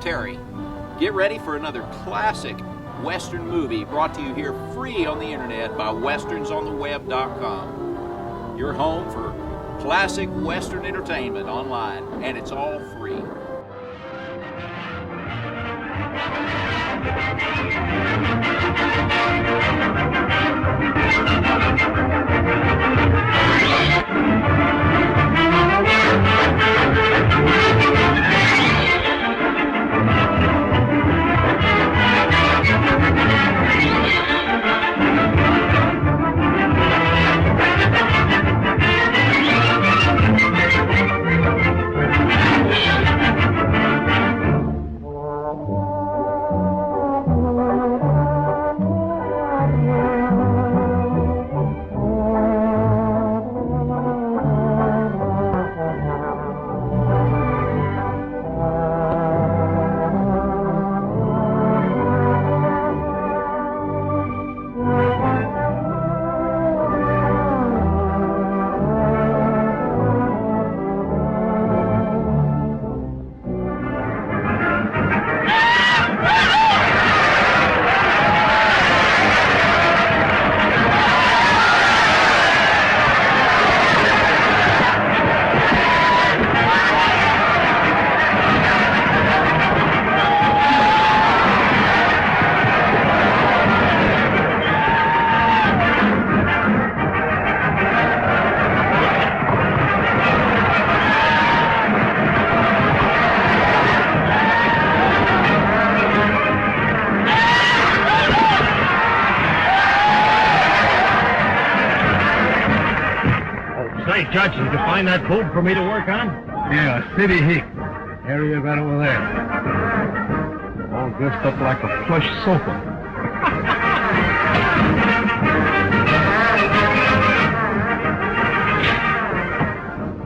Terry. Get ready for another classic Western movie brought to you here free on the internet by westernsontheweb.com. Your home for classic Western entertainment online, and it's all free. Judge, did you find that boob for me to work on? Yeah, City Heat. Area right over there. All dressed up like a plush sofa.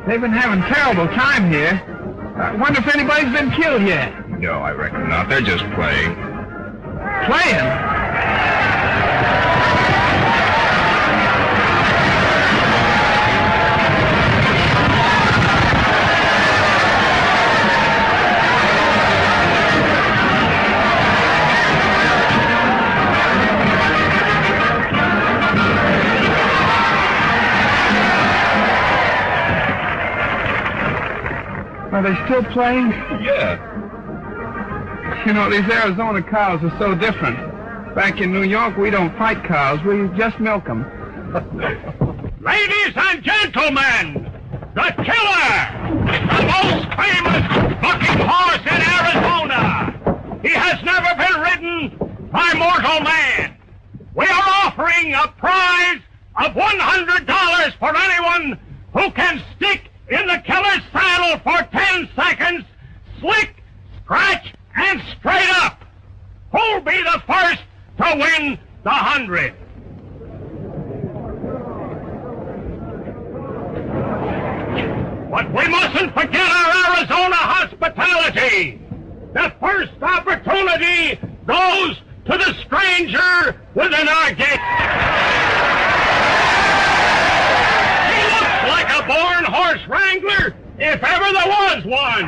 They've been having terrible time here. I wonder if anybody's been killed yet. No, I reckon not. They're just playing. Playing? Are they still playing? Yeah. You know, these Arizona cows are so different. Back in New York, we don't fight cows. We just milk them. Ladies and gentlemen, the killer! The most famous bucking horse in Arizona! He has never been ridden by mortal man! We are offering a prize of $100 for anyone who can stick in the killer's saddle for 10 seconds, slick, scratch, and straight up. Who'll be the first to win the 100? But we mustn't forget our Arizona hospitality. The first opportunity goes to the stranger within our gate. Like a born horse wrangler, if ever there was one.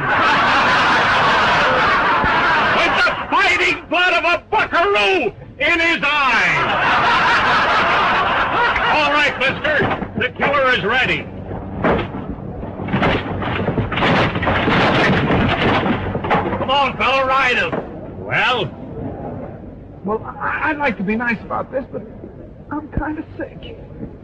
With the fighting blood of a buckaroo in his eyes. All right, mister, the killer is ready. Come on, fella, ride him. Well, I'd like to be nice about this, but I'm kind of sick.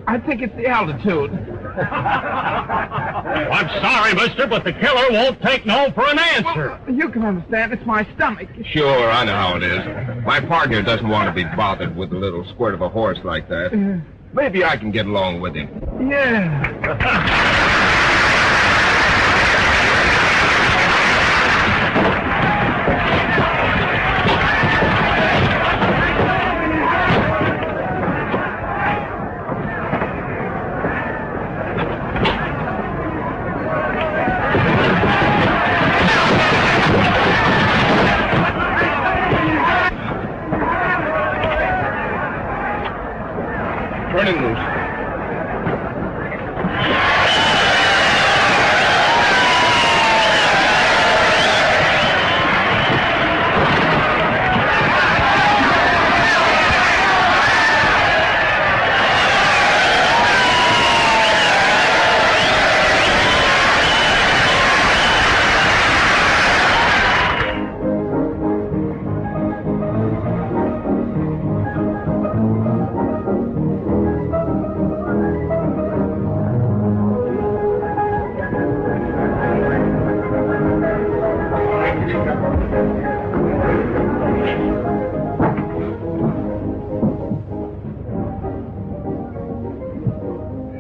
I think it's the altitude. I'm sorry, mister, but the killer won't take no for an answer. Well, you can understand. It's my stomach. Sure, I know how it is. My partner doesn't want to be bothered with a little squirt of a horse like that. Maybe I can get along with him. Yeah. Turn him loose.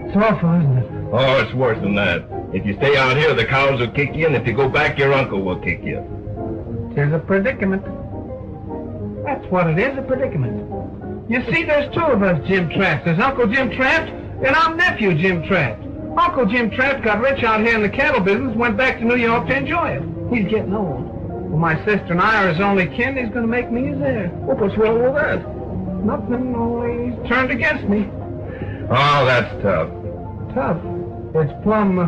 It's awful, isn't it? Oh, it's worse than that. If you stay out here, the cows will kick you, and if you go back, your uncle will kick you. There's a predicament. That's what it is, a predicament. You see, there's two of us Jim Traft. There's Uncle Jim Traft, and I'm nephew Jim Traft. Uncle Jim Traft got rich out here in the cattle business, went back to New York to enjoy it. He's getting old. Well, my sister and I are his only kin. He's going to make me his heir. What's wrong with that? Nothing, only he's turned against me. Oh, that's tough. Tough. It's plumb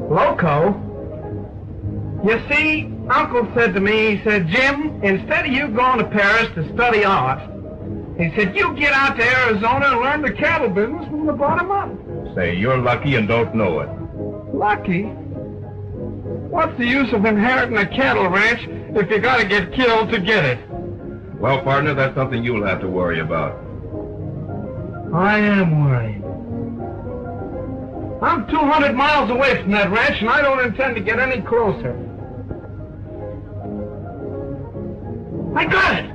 loco. You see, Uncle said to me, he said, Jim, instead of you going to Paris to study art, he said, you get out to Arizona and learn the cattle business from the bottom up. Say, you're lucky and don't know it. Lucky? What's the use of inheriting a cattle ranch if you gotta get killed to get it? Well, partner, that's something you'll have to worry about. I am worried. I'm 200 miles away from that ranch, and I don't intend to get any closer. I got it!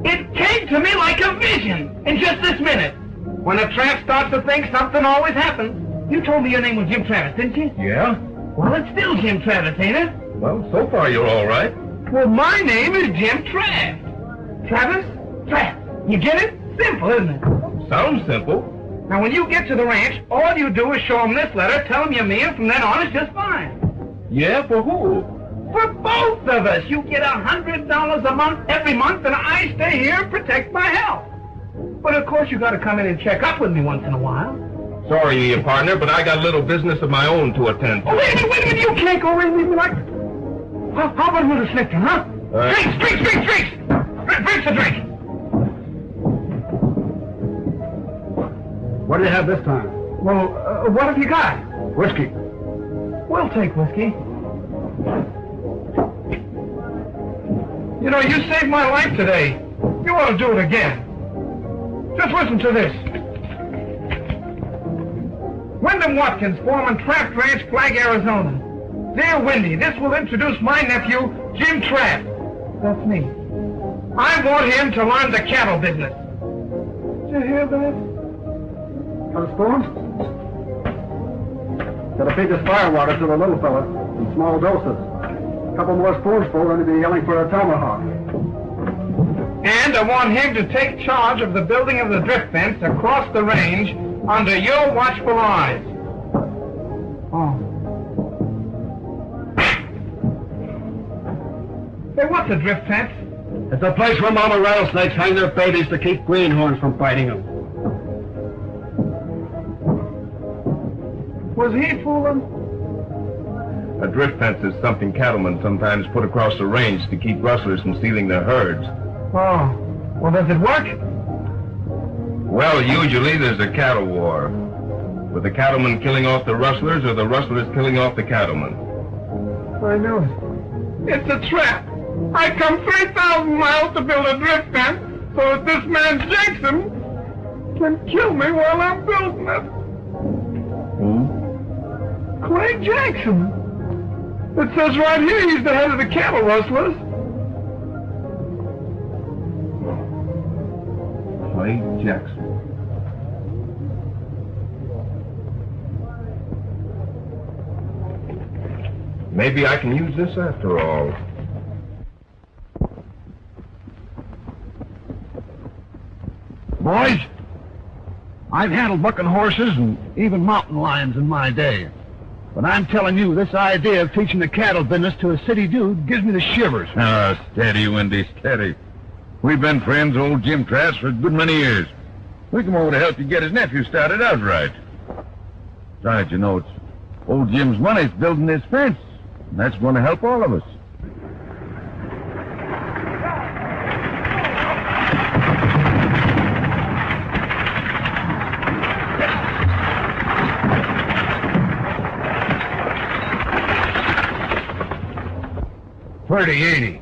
It came to me like a vision in just this minute. When a tramp starts to think, something always happens. You told me your name was Jim Travis, didn't you? Yeah? Well, it's still Jim Travis, ain't it? Well, so far you're all right. Well, my name is Jim Traft. Travis? Traft. You get it? Simple, isn't it? Sounds simple. Now, when you get to the ranch, all you do is show them this letter, tell them you're me, and from then on it's just fine. Yeah, for who? For both of us. You get $100 a month every month, and I stay here and protect my health. But, of course, you got to come in and check up with me once in a while. Sorry, partner, but I got a little business of my own to attend to. Oh, wait a minute, you can't go away and leave me like that. How about a little snifter, huh? Drinks! Drinks a drink! What do you have this time? Well, what have you got? Whiskey. We'll take whiskey. You know, you saved my life today. You ought to do it again. Just listen to this. Wyndham Watkins, foreman, Traft Ranch, Flag, Arizona. Dear Windy, this will introduce my nephew, Jim Traft. That's me. I want him to learn the cattle business. Did you hear that? Got a spoon? Gotta feed this firewater to the little fella in small doses. A couple more spoonsful, then he'll be yelling for a tomahawk. And I want him to take charge of the building of the drift fence across the range under your watchful eyes. Oh. Hey, what's a drift fence? It's a place where mama rattlesnakes hang their babies to keep greenhorns from biting them. Was he fooling? A drift fence is something cattlemen sometimes put across the range to keep rustlers from stealing their herds. Oh. Well, does it work? Well, usually there's a cattle war, with the cattlemen killing off the rustlers or the rustlers killing off the cattlemen. I knew it. It's a trap. I come 3,000 miles to build a drift fence so that this man Jackson can kill me while I'm building it. Who? Clay Jackson. It says right here he's the head of the cattle rustlers. Clay Jackson. Maybe I can use this after all. Boys, I've handled bucking horses and even mountain lions in my day. But I'm telling you, this idea of teaching the cattle business to a city dude gives me the shivers. Steady, Windy, steady. We've been friends, old Jim Traft, for a good many years. We come over to help you get his nephew started out right. Besides, you know, it's old Jim's money's building this fence, and that's going to help all of us. Pretty, ain't he?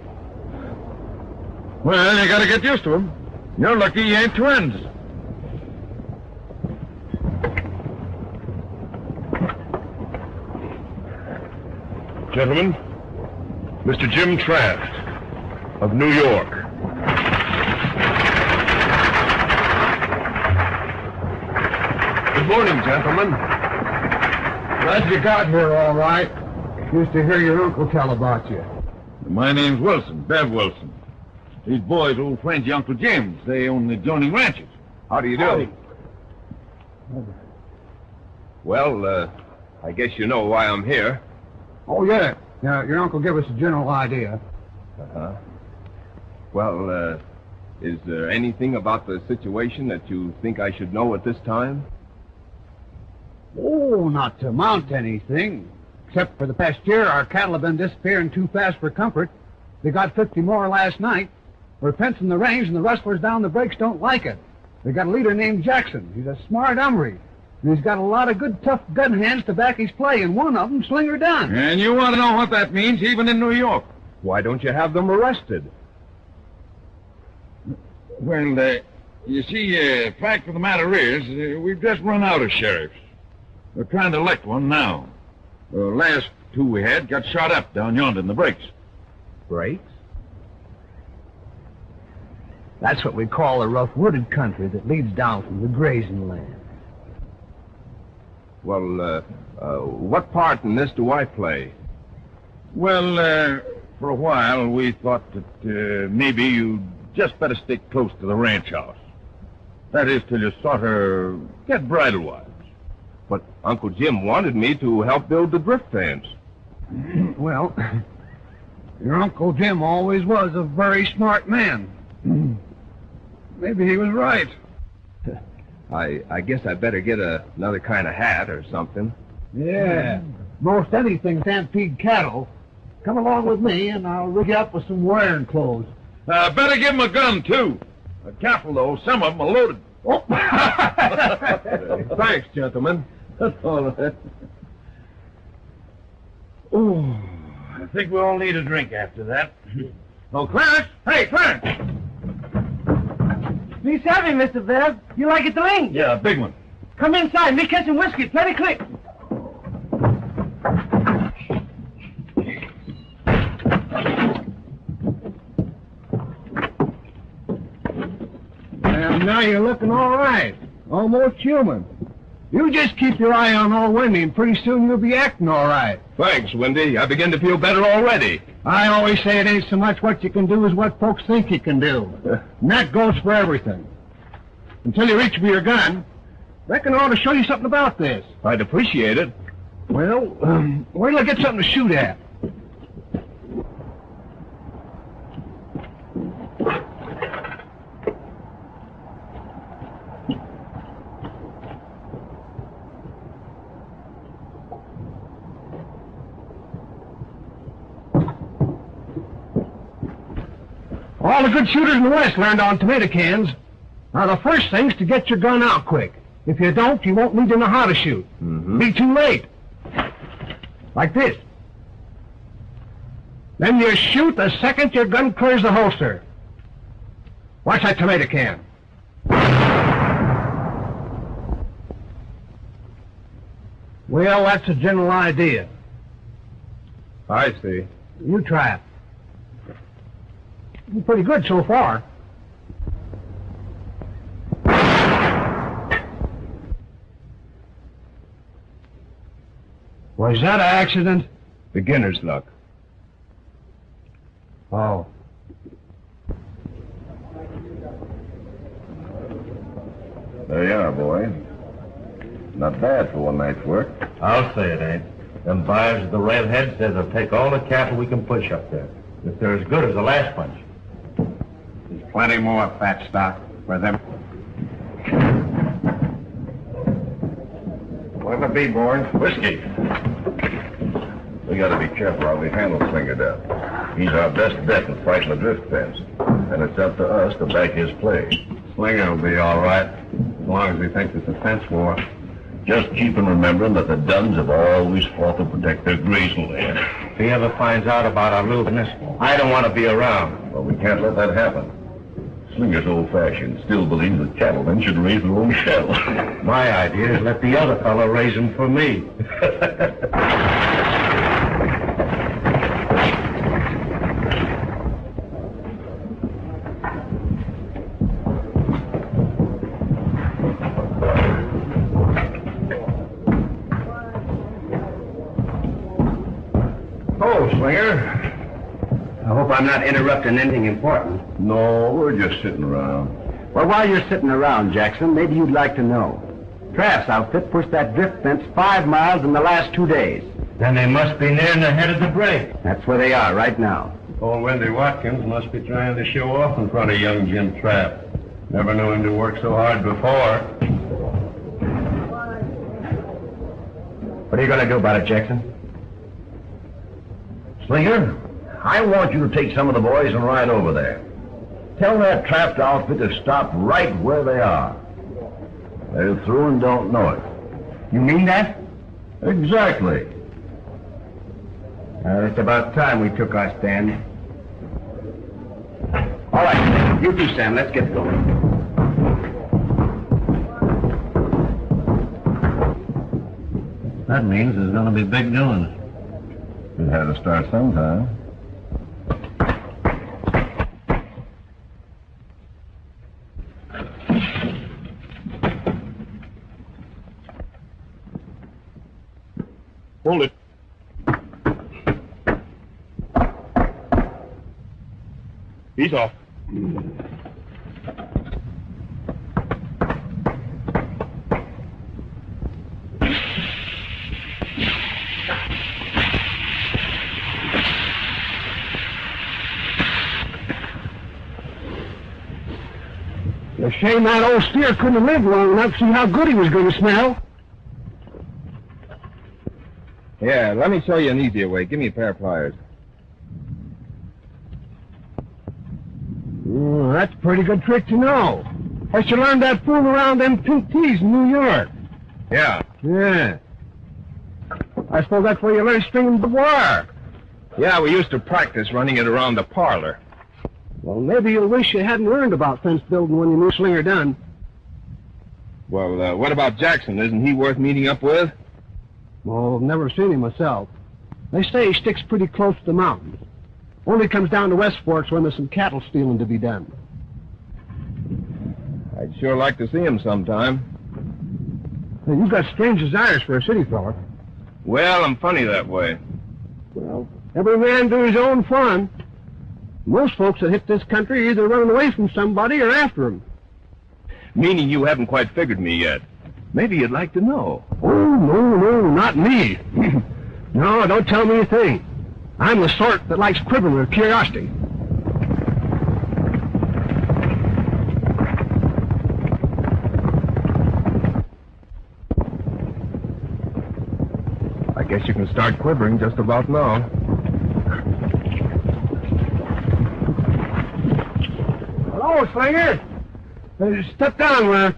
Well, you gotta get used to him. You're lucky you ain't twins. Gentlemen, Mr. Jim Traft of New York. Good morning, gentlemen. Glad you got here all right. Used to hear your uncle tell about you. My name's Wilson, Bev Wilson. These boys, old friends, your Uncle Jim's. They own the adjoining ranches. How do you do? Well, I guess you know why I'm here. Oh, yeah. Now, your uncle gave us a general idea. Uh-huh. Well, is there anything about the situation that you think I should know at this time? Oh, not to amount to anything. Except for the past year, our cattle have been disappearing too fast for comfort. They got 50 more last night. We're fencing the range, and the rustlers down the breaks don't like it. They got a leader named Jackson. He's a smart hombre. And he's got a lot of good, tough gun hands to back his play, and one of them, Slinger Dunn. And you want to know what that means, even in New York? Why don't you have them arrested? Well, you see, fact of the matter is, we've just run out of sheriffs. We're trying to elect one now. The last two we had got shot up down yonder in the breaks. Breaks? That's what we call a rough wooded country that leads down from the grazing land. Well, what part in this do I play? Well, for a while, we thought that maybe you'd just better stick close to the ranch house. That is, till you sort of get bridle wise. But Uncle Jim wanted me to help build the drift fence. Well, your Uncle Jim always was a very smart man. Maybe he was right. I guess I better get another kind of hat or something. Yeah. Most anything stampede cattle. Come along with me, and I'll rig you up with some wearing clothes. Better give him a gun, too. Careful, though. Some of them are loaded. Oh. Thanks, gentlemen. That's all right. Oh, I think we all need a drink after that. Oh, Clarence! Hey, Clarence! Please have him, Mr. Bev. You like it to lean? Yeah, a big one. Come inside. Me catch some whiskey. Plenty quick. And now you're looking all right. Almost human. You just keep your eye on old Wendy, and pretty soon you'll be acting all right. Thanks, Wendy. I begin to feel better already. I always say it ain't so much what you can do as what folks think you can do. And that goes for everything. Until you reach for your gun, reckon I ought to show you something about this. I'd appreciate it. Well, wait till I get something to shoot at. All the good shooters in the West learned on tomato cans. Now, the first thing's to get your gun out quick. If you don't, you won't need to know how to shoot. Be too late. Like this. Then you shoot the second your gun clears the holster. Watch that tomato can. Well, that's a general idea. I see. You try it. You're pretty good so far. Was that an accident? Beginner's luck. Oh. There you are, boy. Not bad for one night's work. I'll say it ain't. Them buyers of the redhead says they'll take all the cattle we can push up there, if they're as good as the last bunch. There's plenty more fat stock for them. What'll it be, boys? Whiskey. We gotta be careful how we handle Slinger Duff. He's our best bet in fighting the drift fence. And it's up to us to back his play. Slinger will be all right, as long as he thinks it's a fence war. Just keep in remembering that the Duns have always fought to protect their grazing land. If he ever finds out about our looseness, I don't want to be around. Well, we can't let that happen. Slinger's old-fashioned, still believes that cattlemen should raise their own cattle. My idea is let the other fellow raise them for me. I'm not interrupting anything important. No, we're just sitting around. Well, while you're sitting around, Jackson, maybe you'd like to know. Traft's outfit pushed that drift fence 5 miles in the last 2 days. Then they must be nearing the head of the break. That's where they are right now. Old Wendy Watkins must be trying to show off in front of young Jim Traft. Never knew him to work so hard before. What are you going to do about it, Jackson? Slinger, I want you to take some of the boys and ride over there. Tell that Traft outfit to stop right where they are. They're through and don't know it. You mean that? Exactly. It's about time we took our stand. All right, you two, Sam, let's get going. That means there's going to be big doings. We had to start sometime. Hold it. He's off. A shame that old steer couldn't have lived long enough to see how good he was going to smell. Yeah, let me show you an easier way. Give me a pair of pliers. That's a pretty good trick to know. I should learn that fool around them pink tees in New York. Yeah. Yeah. I suppose that's where you learn stringing the wire. Yeah, we used to practice running it around the parlor. Well, maybe you'll wish you hadn't learned about fence building when you knew Slinger done. Well, what about Jackson? Isn't he worth meeting up with? Well, I've never seen him myself. They say he sticks pretty close to the mountains. Only comes down to West Forks when there's some cattle stealing to be done. I'd sure like to see him sometime. Hey, you've got strange desires for a city fella. Well, I'm funny that way. Well, every man to his own fun. Most folks that hit this country are either running away from somebody or after him. Meaning you haven't quite figured me yet. Maybe you'd like to know. Oh, no, not me. No, don't tell me a thing. I'm the sort that likes quivering with curiosity. I guess you can start quivering just about now. Hello, Slinger. Step down, we're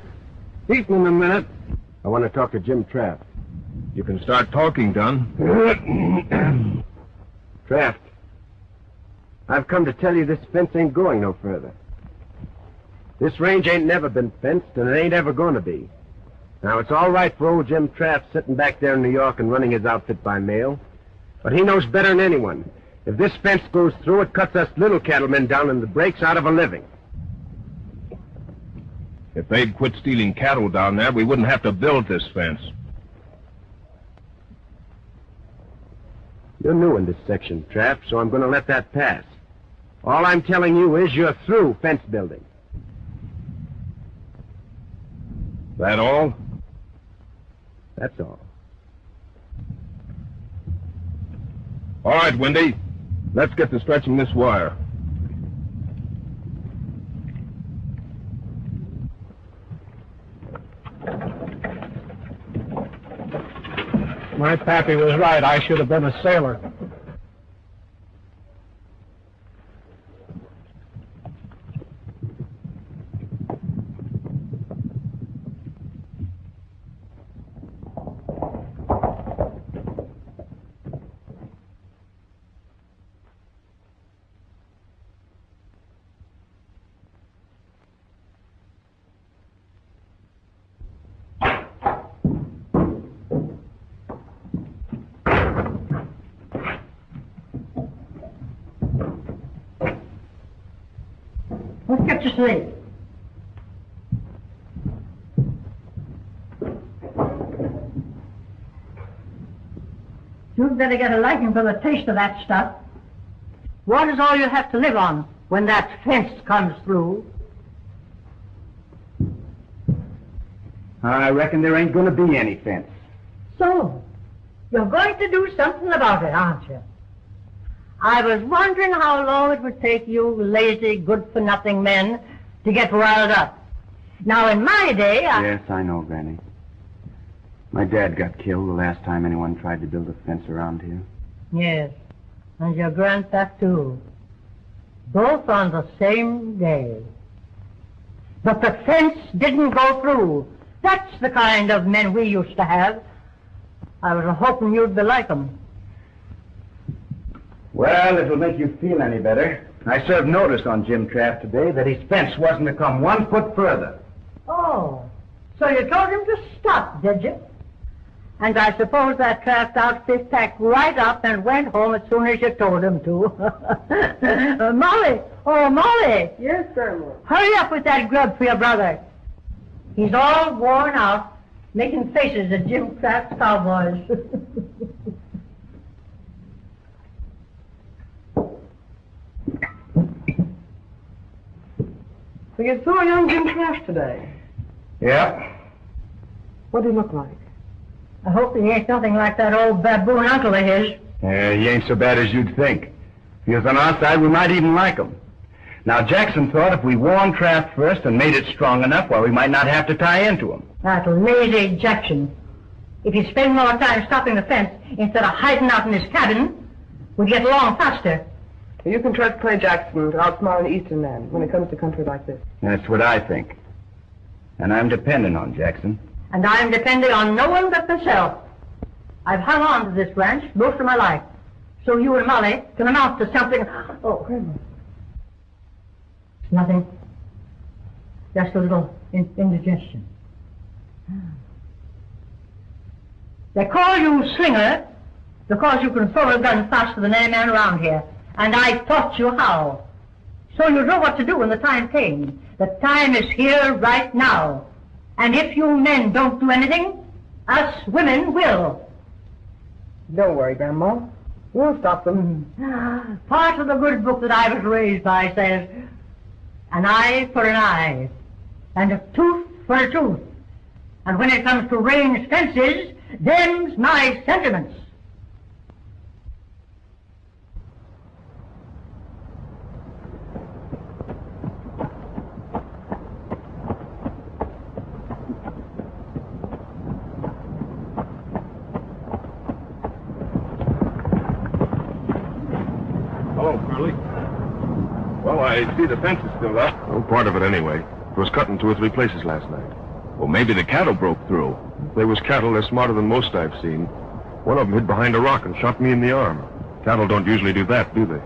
eating in a minute. I want to talk to Jim Traft. You can start talking, Dunn. Traft, I've come to tell you this fence ain't going no further. This range ain't never been fenced, and it ain't ever going to be. Now, it's all right for old Jim Traft sitting back there in New York and running his outfit by mail, but he knows better than anyone. If this fence goes through, it cuts us little cattlemen down in the breaks out of a living. If they'd quit stealing cattle down there, we wouldn't have to build this fence. You're new in this section, Traft, so I'm going to let that pass. All I'm telling you is you're through fence building. That all? That's all. All right, Wendy. Let's get to stretching this wire. My pappy was right. I should have been a sailor. Let's get to sleep. You'd better get a liking for the taste of that stuff. What is all you have to live on when that fence comes through? I reckon there ain't going to be any fence. So, you're going to do something about it, aren't you? I was wondering how long it would take you lazy, good-for-nothing men to get riled up. Now, in my day, Yes, I know, Granny. My dad got killed the last time anyone tried to build a fence around here. Yes, and your grandpa, too. Both on the same day. But the fence didn't go through. That's the kind of men we used to have. I was hoping you'd be like them. Well, it'll make you feel any better. I served notice on Jim Traft today that his fence wasn't to come 1 foot further. Oh, so you told him to stop, did you? And I suppose that Traft outfit packed right up and went home as soon as you told him to. Molly! Oh, Molly! Yes, Grandma. Hurry up with that grub for your brother. He's all worn out, making faces at Jim Traft's cowboys. So you saw young Jim Traft today. Yeah. What did he look like? I hope he ain't nothing like that old baboon uncle of his. He ain't so bad as you'd think. If he was on our side, we might even like him. Now, Jackson thought if we warned Traft first and made it strong enough, well, we might not have to tie into him. That lazy Jackson. If he'd spend more time stopping the fence instead of hiding out in his cabin, we'd get along faster. You can trust Clay Jackson to outsmart an Eastern man when it comes to country like this. That's what I think. And I'm depending on Jackson. And I'm depending on no one but myself. I've hung on to this ranch most of my life. So you and Molly can amount to something. Oh, Grandma. It's nothing. Just a little indigestion. They call you Slinger because you can throw a gun faster than any man around here. And I taught you how. So you know what to do when the time came. The time is here right now. And if you men don't do anything, us women will. Don't worry, Grandma. We'll stop them. Part of the good book that I was raised by says, an eye for an eye, and a tooth for a tooth. And when it comes to range fences, them's my sentiments. Hello, Carle. Well, I see the fence is still up. Well, part of it anyway. It was cut in 2 or 3 places last night. Well, maybe the cattle broke through. If they was cattle, they're smarter than most I've seen. One of them hid behind a rock and shot me in the arm. Cattle don't usually do that, do they?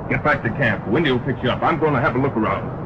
Get back to camp. Windy will pick you up. I'm going to have a look around.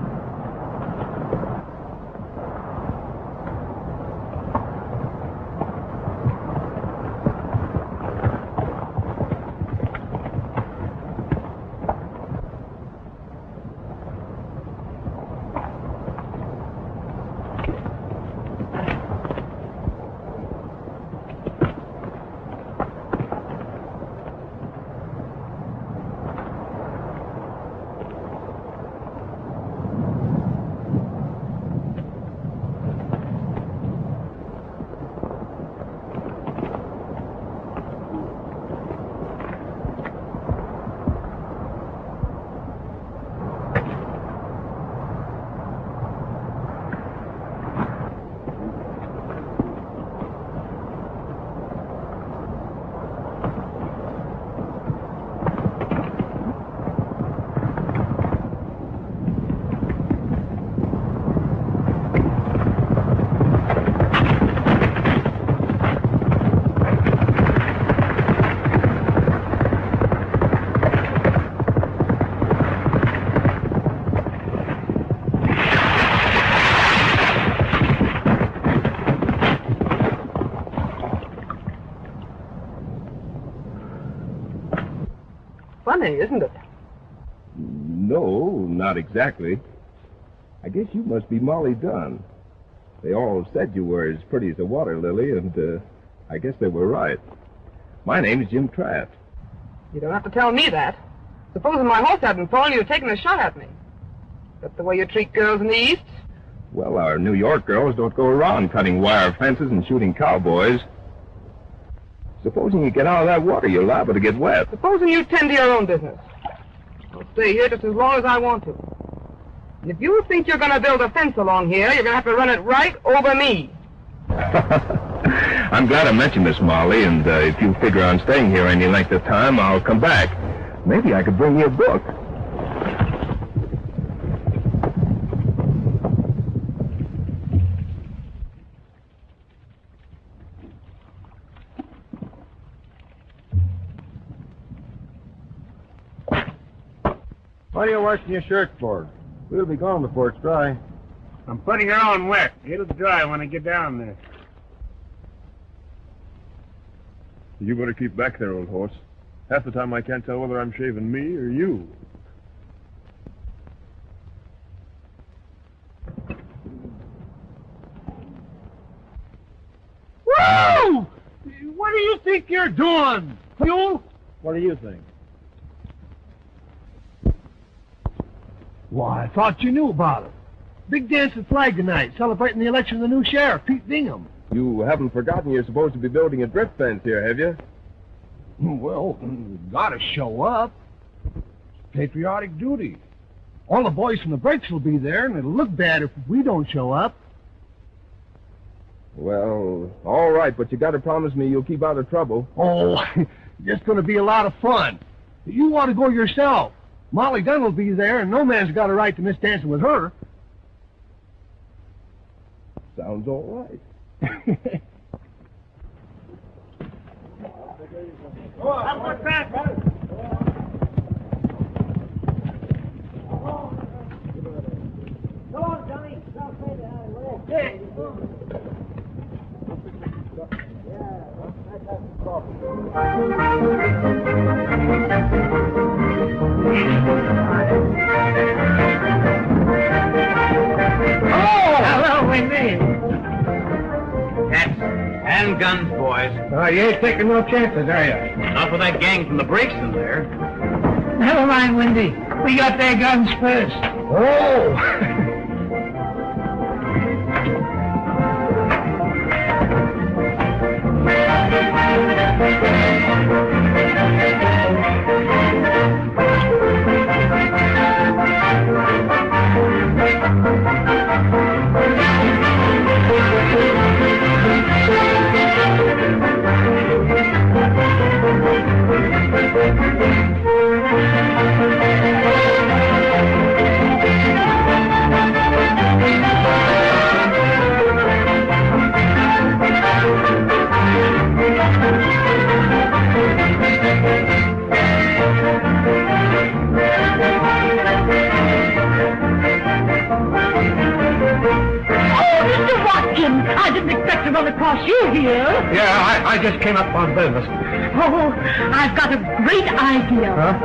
Funny, isn't it? No, not exactly. I guess you must be Molly Dunn. They all said you were as pretty as a water lily, and I guess they were right. My name's Jim Traft. You don't have to tell me that. Supposing my horse hadn't fallen, you'd have taken a shot at me. That's the way you treat girls in the East. Well, our New York girls don't go around cutting wire fences and shooting cowboys. Supposing you get out of that water, you're liable to get wet. Supposing you tend to your own business. I'll stay here just as long as I want to. And if you think you're going to build a fence along here, you're going to have to run it right over me. I'm glad I mentioned this, Molly, and if you figure on staying here any length of time, I'll come back. Maybe I could bring you a book. What are you washing your shirt for? We'll be gone before it's dry. I'm putting her on wet. It'll dry when I get down there. You better keep back there, old horse. Half the time I can't tell whether I'm shaving me or you. Whoa! What do you think you're doing? You? What do you think? Why, I thought you knew about it. Big dance at Flag tonight, celebrating the election of the new sheriff, Pete Bingham. You haven't forgotten you're supposed to be building a drift fence here, have you? Well, gotta show up. It's patriotic duty. All the boys from the breaks will be there, and it'll look bad if we don't show up. Well, all right, but you gotta promise me you'll keep out of trouble. Oh, it's gonna be a lot of fun. You want to go yourself. Molly Dunn will be there, and no man's got a right to miss dancing with her. Sounds all right. Have a good time. Come on, Johnny. Hello, Wendy. That's handguns, boys. You ain't taking no chances, are you? Not with that gang from the breaks in there. Never mind, Wendy. We got their guns first. Oh! I didn't expect to run across you here. Yeah, I just came up on business. Oh, I've got a great idea. Huh?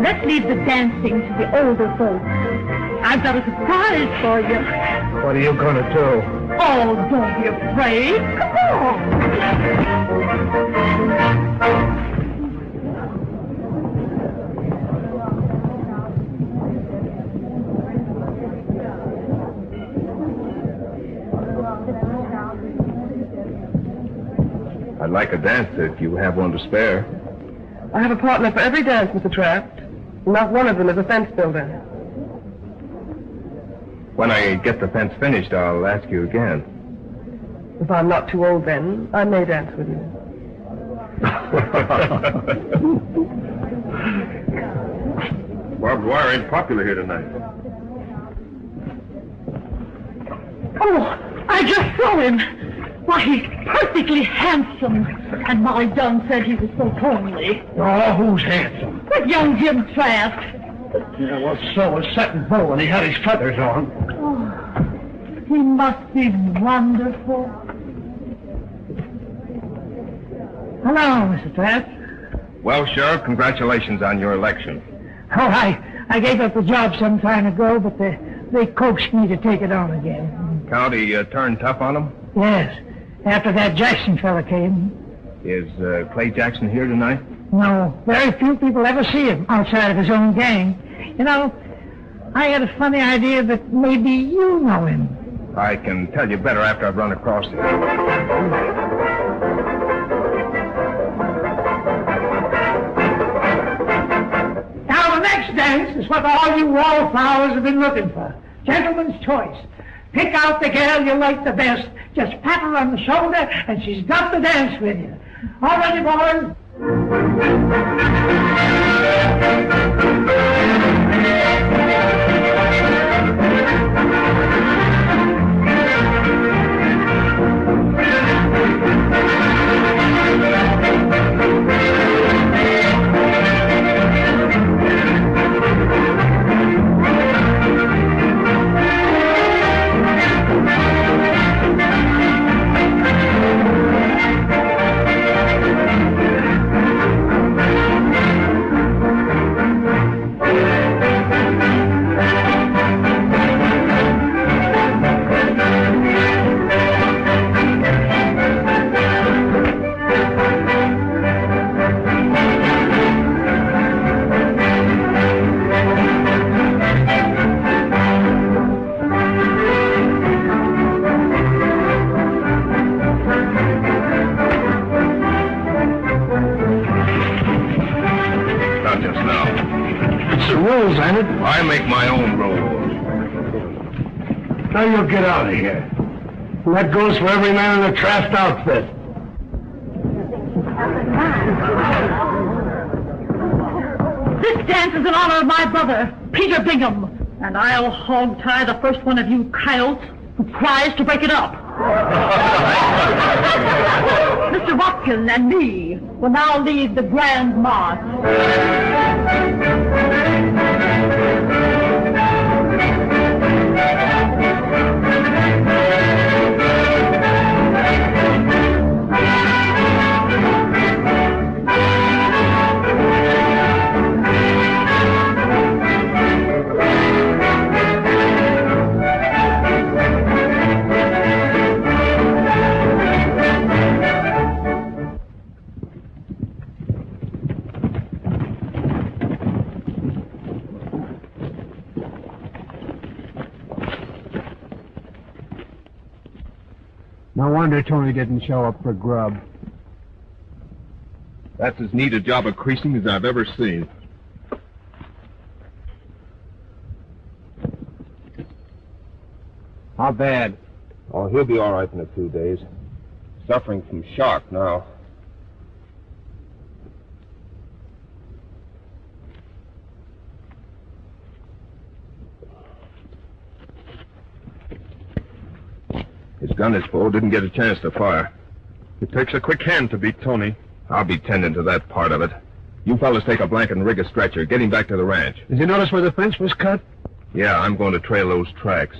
Let's leave the dancing to the older folks. I've got a surprise for you. What are you going to do? Oh, don't be afraid. Come on. I'd like a dance if you have one to spare. I have a partner for every dance, Mr. Traft. Not one of them is a fence builder. When I get the fence finished, I'll ask you again. If I'm not too old then, I may dance with you. Barbed wire ain't popular here tonight. Oh, I just saw him. Why, he's perfectly handsome. And Molly Dunn said he was so homely. Oh, who's handsome? That young Jim Traft. Yeah, well, so was Sutton Bull, and he had his feathers on. Oh, he must be wonderful. Hello, Mr. Traft. Well, Sheriff, congratulations on your election. Oh, I gave up the job some time ago, but they coaxed me to take it on again. County turned tough on them? Yes, after that Jackson fella came. Is Clay Jackson here tonight? No, very few people ever see him outside of his own gang. You know, I had a funny idea that maybe you know him. I can tell you better after I've run across him. Now, the next dance is what all you wallflowers have been looking for. Gentleman's choice. Pick out the girl you like the best. Just pat her on the shoulder, and she's got to dance with you. All ready, boys? I make my own rules. Now you'll get out of here. And that goes for every man in the Traft outfit. This dance is in honor of my brother, Peter Bingham, and I'll hog-tie the first one of you coyotes who tries to break it up. Mr. Watkins and me will now lead the grand march. No wonder Tony didn't show up for grub. That's as neat a job of creasing as I've ever seen. How bad? Oh, he'll be all right in a few days. Suffering from shock now. His gun is full, didn't get a chance to fire. It takes a quick hand to beat Tony. I'll be tending to that part of it. You fellas take a blanket and rig a stretcher. Get him back to the ranch. Did you notice where the fence was cut? Yeah, I'm going to trail those tracks.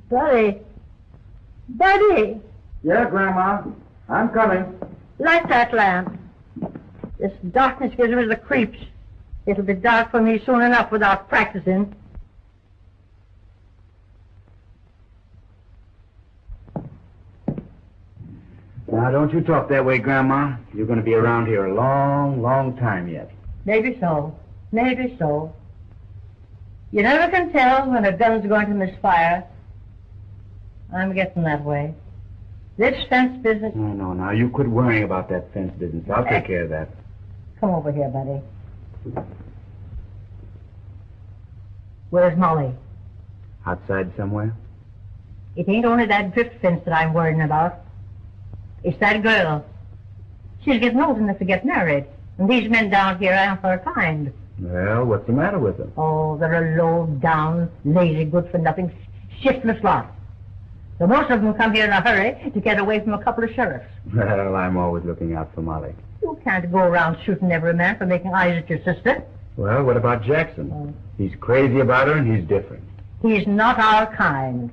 Buddy. Buddy. Yeah, Grandma. I'm coming. Light that lamp. This darkness gives me the creeps. It'll be dark for me soon enough without practicing. Now, don't you talk that way, Grandma. You're going to be around here a long, long time yet. Maybe so. Maybe so. You never can tell when a gun's going to misfire. I'm getting that way. This fence business... No, now, you quit worrying about that fence business. I'll take care of that. Come over here, buddy. Where's Molly? Outside somewhere? It ain't only that drift fence that I'm worrying about. It's that girl. She's getting old enough to get married. And these men down here aren't her kind. Well, what's the matter with them? Oh, they're a low-down, lazy, good-for-nothing, shiftless lot. So most of them come here in a hurry to get away from a couple of sheriffs. Well, I'm always looking out for Molly. You can't go around shooting every man for making eyes at your sister. Well, what about Jackson? He's crazy about her and he's different. He's not our kind.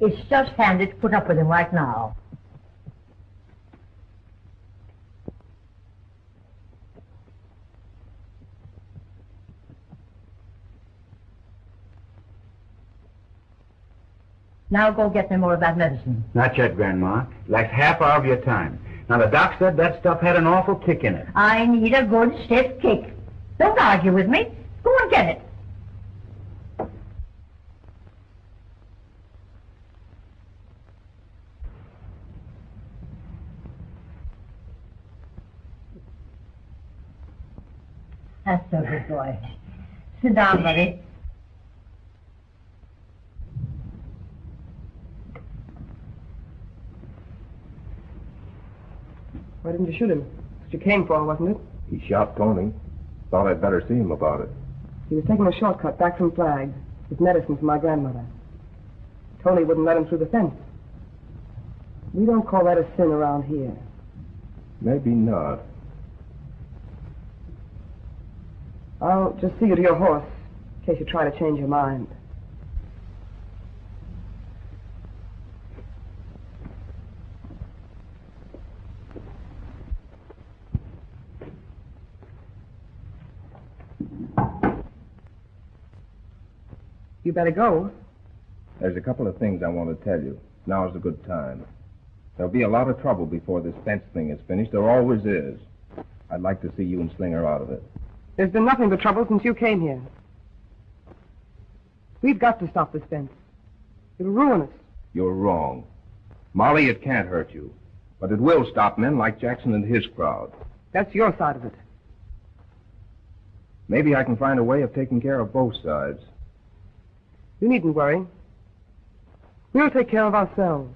It's just handy to put up with him right now. Now go get me more of that medicine. Not yet, Grandma. It lacks half hour of your time. Now, the doc said that stuff had an awful kick in it. I need a good stiff kick. Don't argue with me. Go and get it. That's a good boy. Sit down, buddy. Why didn't you shoot him? That's what you came for, wasn't it? He shot Tony. Thought I'd better see him about it. He was taking a shortcut back from Flag with medicine for my grandmother. Tony wouldn't let him through the fence. We don't call that a sin around here. Maybe not. I'll just see you to your horse, in case you try to change your mind. You better go. There's a couple of things I want to tell you. Now's a good time. There'll be a lot of trouble before this fence thing is finished. There always is. I'd like to see you and Slinger out of it. There's been nothing but trouble since you came here. We've got to stop this fence. It'll ruin us. You're wrong. Molly, it can't hurt you. But it will stop men like Jackson and his crowd. That's your side of it. Maybe I can find a way of taking care of both sides. You needn't worry. We'll take care of ourselves.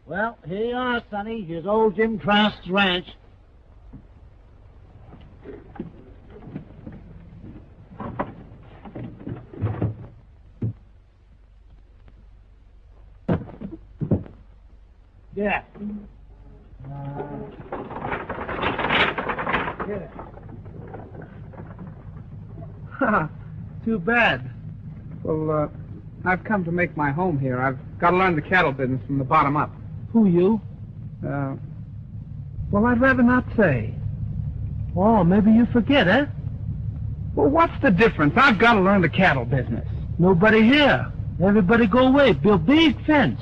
Well, here you are, Sonny. Here's old Jim Traft's ranch. Yeah. Get it. Too bad. Well, I've come to make my home here. I've got to learn the cattle business from the bottom up. Who, you? Well, I'd rather not say. Oh, maybe you forget, eh? Well, what's the difference? I've got to learn the cattle business. Nobody here. Everybody go away. Build big fence.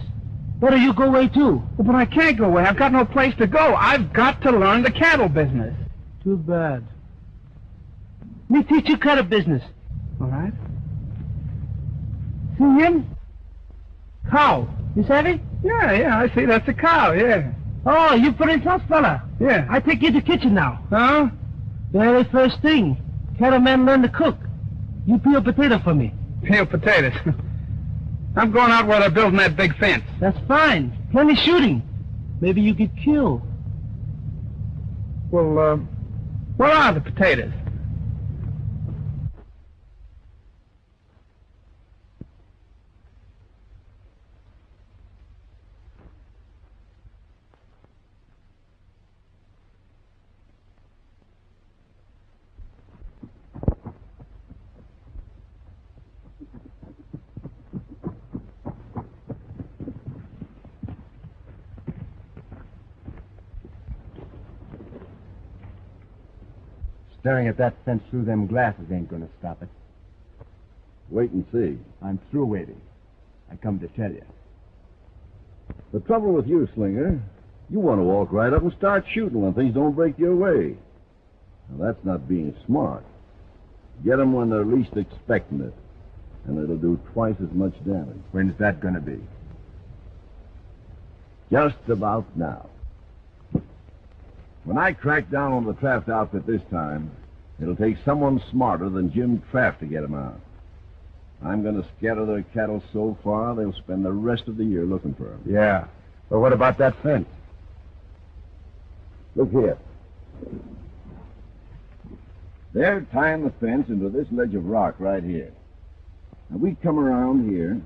Better you go away, too. Well, but I can't go away. I've got no place to go. I've got to learn the cattle business. Too bad. Me teach you cattle business. All right. See him? Cow. You savvy? Yeah, I see. That's a cow, yeah. Oh, you put in house, fella. Yeah. I take you to the kitchen now. Huh? Very first thing. Cattleman learn to cook. You peel potato for me. Peel potatoes. I'm going out where they're building that big fence. That's fine. Plenty shooting. Maybe you get killed. Well, where are the potatoes? Staring at that fence through them glasses ain't gonna stop it. Wait and see. I'm through waiting. I come to tell you. The trouble with you, Slinger, you want to walk right up and start shooting when things don't break your way. Now, that's not being smart. Get them when they're least expecting it, and it'll do twice as much damage. When's that going to be? Just about now. When I crack down on the Traft outfit this time, it'll take someone smarter than Jim Traft to get them out. I'm going to scatter their cattle so far, they'll spend the rest of the year looking for them. Yeah. But what about that fence? Look here. They're tying the fence into this ledge of rock right here. Now, we come around here.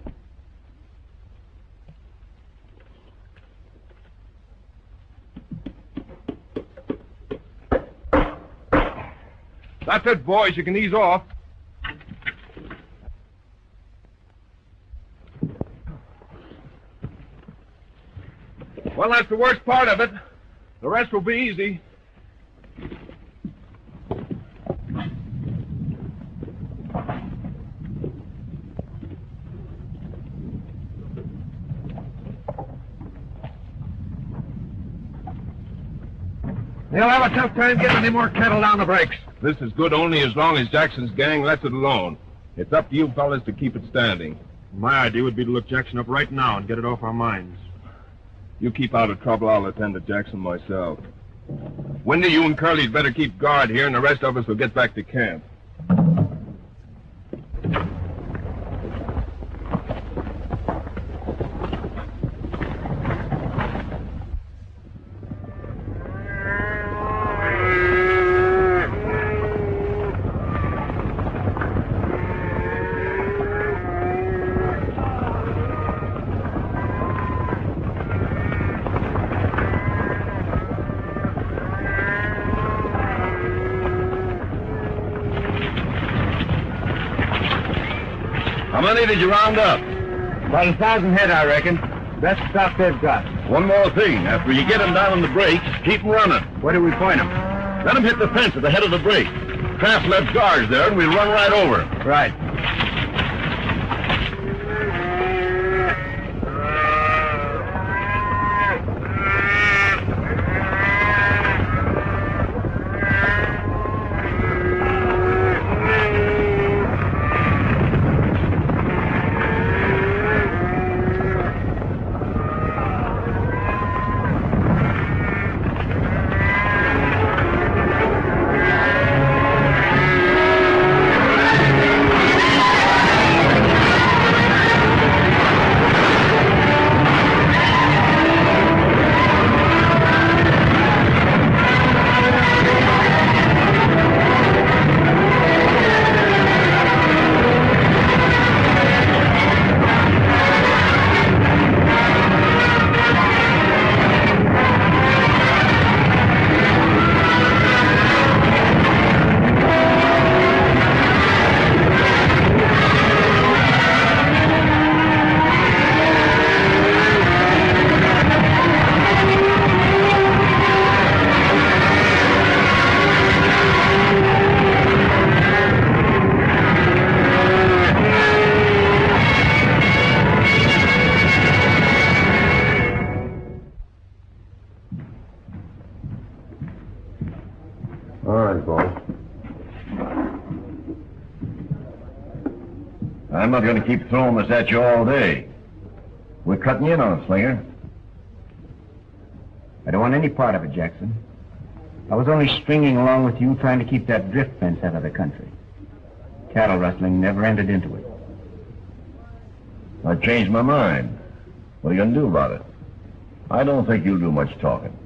That's it, boys. You can ease off. Well, that's the worst part of it. The rest will be easy. They'll have a tough time getting any more cattle down the breaks. This is good only as long as Jackson's gang lets it alone. It's up to you fellas to keep it standing. My idea would be to look Jackson up right now and get it off our minds. You keep out of trouble, I'll attend to Jackson myself. Wendy, you and Curly'd better keep guard here, and the rest of us will get back to camp. How many did you round up? About 1,000 head, I reckon. That's the stuff they've got. One more thing. After you get them down on the breaks, keep them running. Where do we point them? Let them hit the fence at the head of the break. Traft left guards there, and we'll run right over. Right. I'm not going to keep throwing this at you all day. We're cutting in on it, Slinger. I don't want any part of it, Jackson. I was only stringing along with you, trying to keep that drift fence out of the country. Cattle rustling never entered into it. I changed my mind. What are you going to do about it? I don't think you'll do much talking.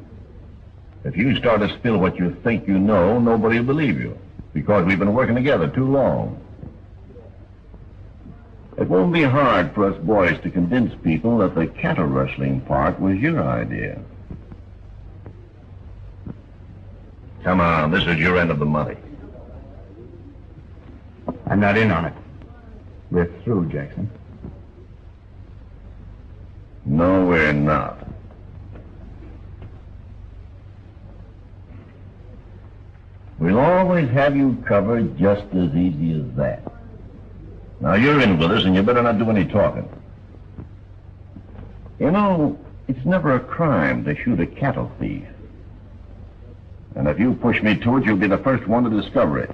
If you start to spill what you think you know, nobody will believe you, because we've been working together too long. It won't be hard for us boys to convince people that the cattle rustling part was your idea. Come on, this is your end of the money. I'm not in on it. We're through, Jackson. No, we're not. We'll always have you covered just as easy as that. Now, you're in with us, and you better not do any talking. You know, it's never a crime to shoot a cattle thief. And if you push me to it, you'll be the first one to discover it.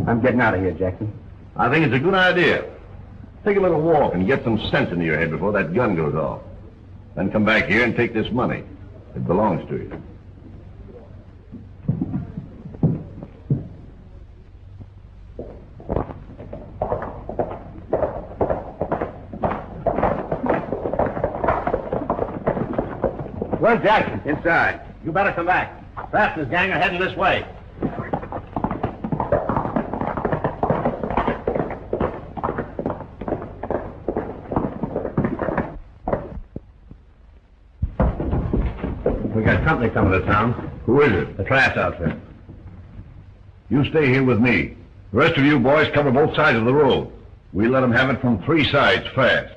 I'm getting out of here, Jackson. I think it's a good idea. Take a little walk and get some sense into your head before that gun goes off. Then come back here and take this money. It belongs to you. Where's Jackson? Inside. You better come back. Traft and his gang are heading this way. We got company coming to town. Who is it? The Traft outfit. You stay here with me. The rest of you boys cover both sides of the road. We let them have it from 3 sides fast.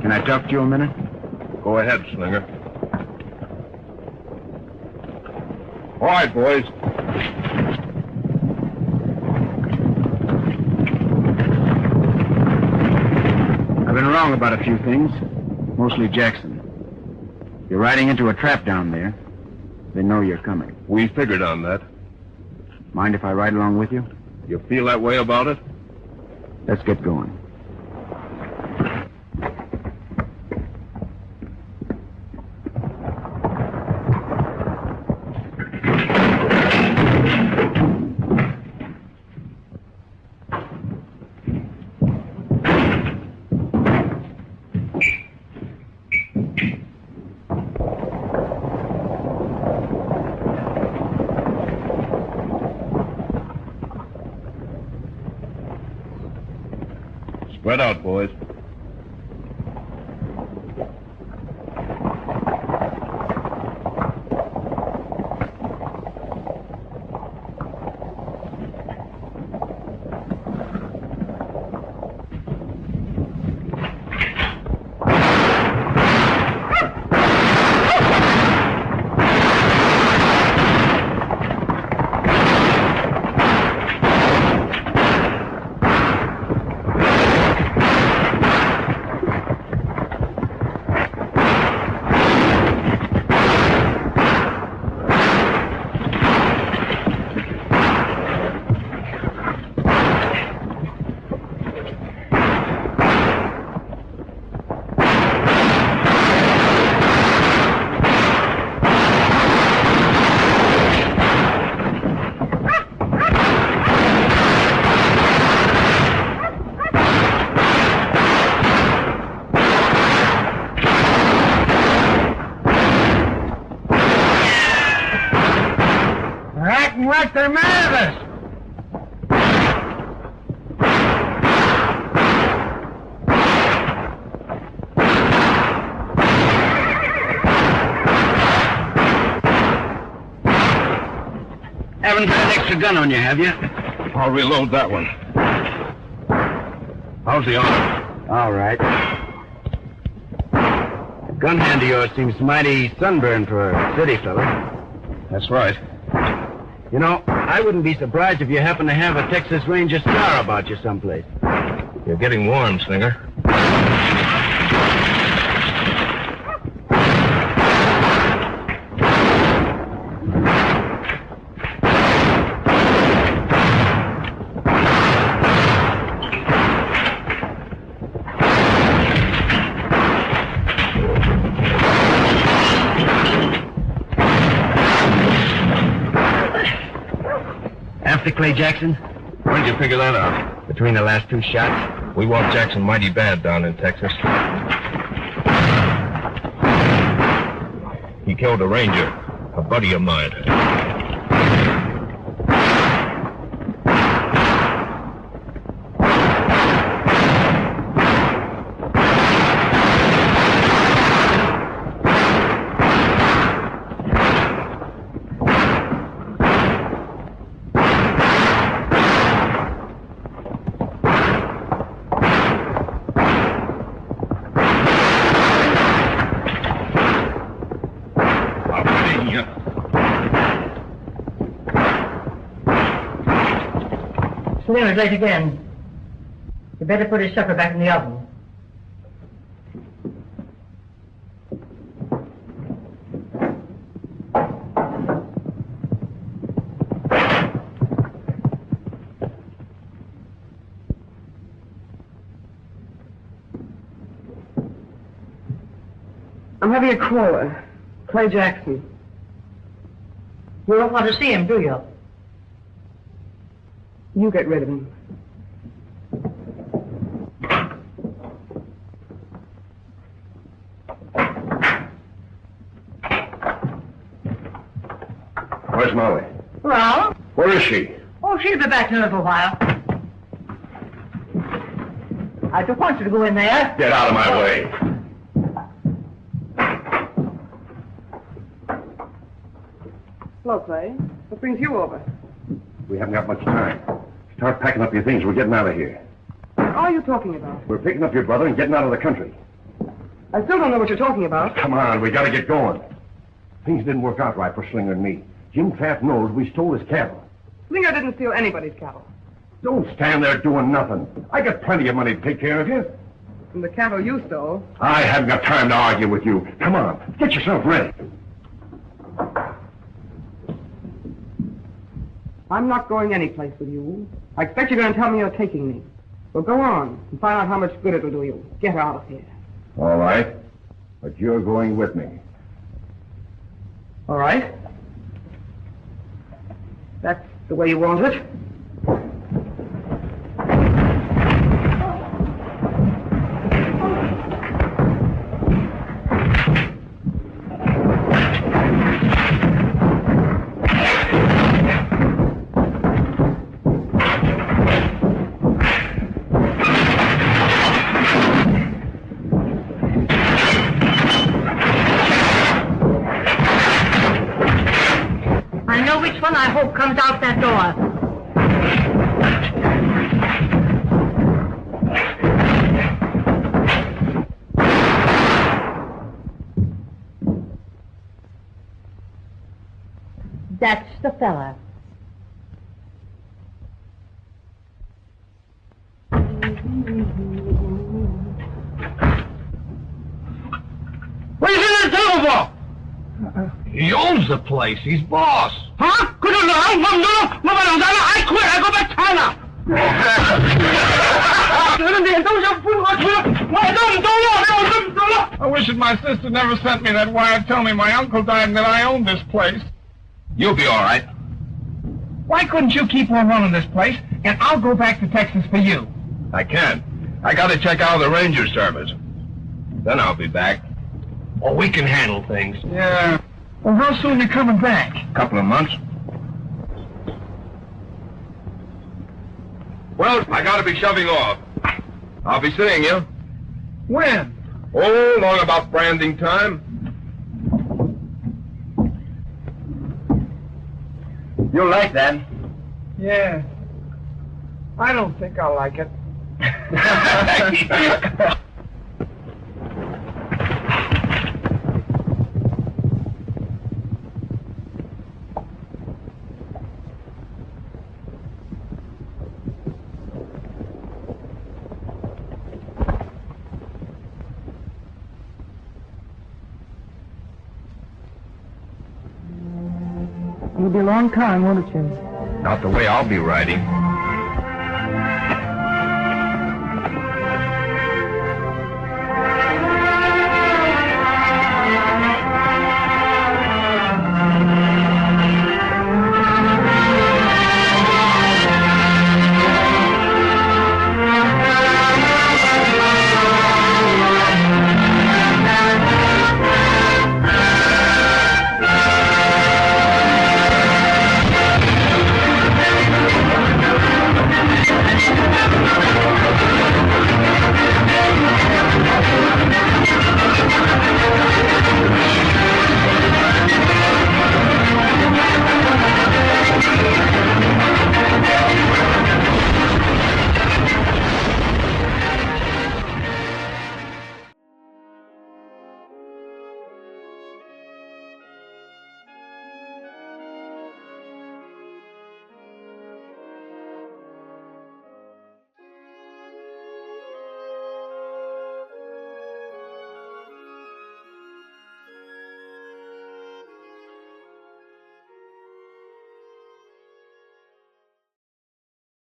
Can I talk to you a minute? Go ahead, Slinger. All right, boys. I've been wrong about a few things, mostly Jackson. You're riding into a trap down there. They know you're coming. We figured on that. Mind if I ride along with you? You feel that way about it? Let's get going. Spread out, boys. Like they're mad at us. Haven't got an extra gun on you, have you? I'll reload that one. How's the arm? All right. The gun hand of yours seems mighty sunburned for a city fella. That's right. You know, I wouldn't be surprised if you happen to have a Texas Ranger star about you someplace. You're getting warm, Slinger. After Clay Jackson? When'd you figure that out? Between the last 2 shots. We want Jackson mighty bad down in Texas. He killed a ranger, a buddy of mine. Slinger's late again. You better put his supper back in the oven. I'm having a caller. Clay Jackson. You don't want to see him, do you? You get rid of him. Where's Molly? Well? Where is she? Oh, she'll be back in a little while. I don't want you to go in there. Get out of my way. Hello, Clay. What brings you over? We haven't got much time. Start packing up your things. We're getting out of here. What are you talking about? We're picking up your brother and getting out of the country. I still don't know what you're talking about. Come on, we gotta get going. Things didn't work out right for Slinger and me. Jim Traft knows we stole his cattle. Slinger didn't steal anybody's cattle. Don't stand there doing nothing. I got plenty of money to take care of you. From the cattle you stole. I haven't got time to argue with you. Come on, get yourself ready. I'm not going anyplace with you. I expect you're going to tell me you're taking me. Well, go on and find out how much good it'll do you. Get out of here. All right, but you're going with me. All right. That's the way you want it. I hope comes out that door. That's the fella. What are you sitting at the table for? He owns the place. He's boss. Huh? I quit. I go back to China. I wish that my sister never sent me that wire telling me my uncle died and that I owned this place. You'll be all right. Why couldn't you keep on running this place, and I'll go back to Texas for you? I can't. I got to check out the ranger service. Then I'll be back. Or we can handle things. Yeah. Well, how soon are you coming back? Couple of months. Well, I gotta be shoving off. I'll be seeing you. When? Oh, long about branding time. You'll like that. Yeah. I don't think I'll like it. It'll be a long time, won't it, Jim? Not the way I'll be riding.